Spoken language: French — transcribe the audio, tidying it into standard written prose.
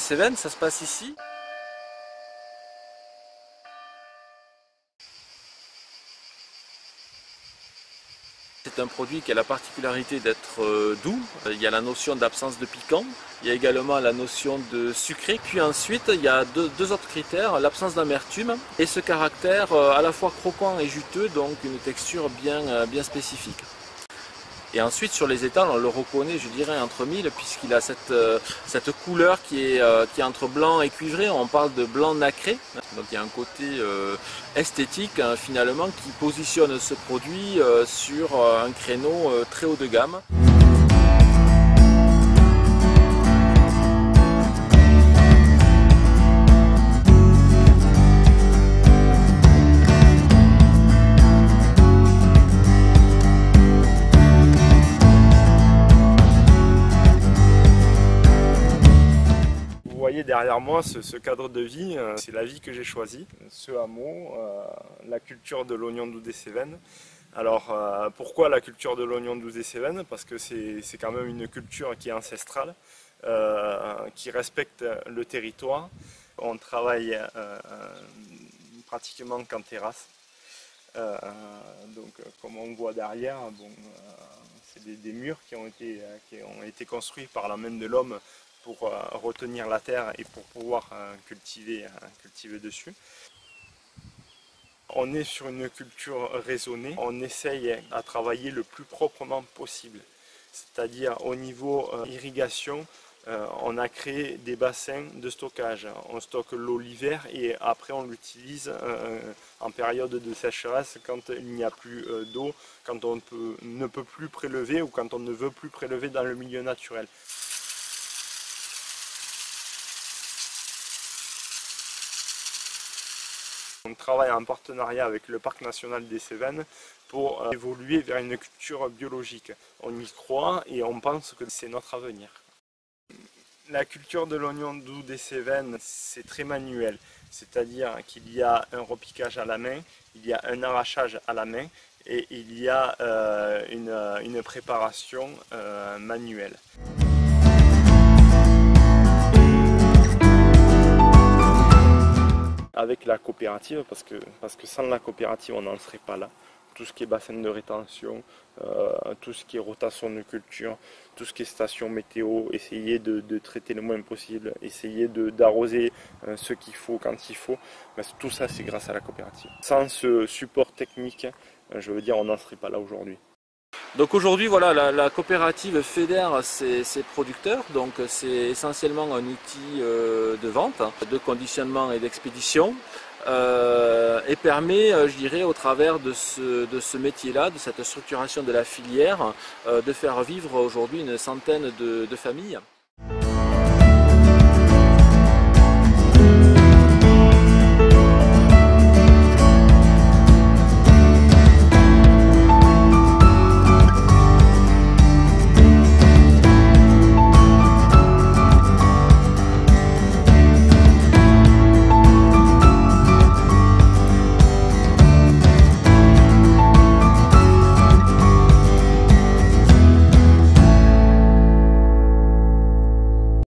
Cévennes, ça se passe ici. C'est un produit qui a la particularité d'être doux. Il y a la notion d'absence de piquant. Il y a également la notion de sucré. Puis ensuite, il y a deux autres critères, l'absence d'amertume et ce caractère à la fois croquant et juteux, donc une texture bien spécifique. Et ensuite sur les étals, on le reconnaît, je dirais, entre mille, puisqu'il a cette couleur qui est entre blanc et cuivré. On parle de blanc nacré. Donc il y a un côté esthétique finalement qui positionne ce produit sur un créneau très haut de gamme. Vous voyez derrière moi ce cadre de vie, c'est la vie que j'ai choisie, ce hameau, la culture de l'oignon doux des Cévennes. Alors pourquoi la culture de l'oignon doux des Cévennes? Parce que c'est quand même une culture qui est ancestrale, qui respecte le territoire. On travaille pratiquement qu'en terrasse. Donc comme on voit derrière, c'est des murs qui ont été construits par la main de l'homme pour retenir la terre et pour pouvoir cultiver dessus. On est sur une culture raisonnée, on essaye à travailler le plus proprement possible. C'est-à-dire au niveau irrigation, on a créé des bassins de stockage. On stocke l'eau l'hiver et après on l'utilise en période de sécheresse quand il n'y a plus d'eau, quand on ne peut plus prélever ou quand on ne veut plus prélever dans le milieu naturel. On travaille en partenariat avec le Parc national des Cévennes pour évoluer vers une culture biologique. On y croit et on pense que c'est notre avenir. La culture de l'oignon doux des Cévennes, c'est très manuel, c'est-à-dire qu'il y a un repiquage à la main, il y a un arrachage à la main et il y a une préparation manuelle. Avec la coopérative, parce que sans la coopérative on n'en serait pas là. Tout ce qui est bassin de rétention, tout ce qui est rotation de culture, tout ce qui est station météo, essayer de traiter le moins possible, essayer d'arroser ce qu'il faut quand il faut, tout ça c'est grâce à la coopérative. Sans ce support technique, je veux dire, on n'en serait pas là aujourd'hui. Donc aujourd'hui, voilà, la coopérative fédère ses producteurs, donc c'est essentiellement un outil de vente, de conditionnement et d'expédition, et permet, je dirais, au travers de ce métier-là, de cette structuration de la filière, de faire vivre aujourd'hui une centaine de familles.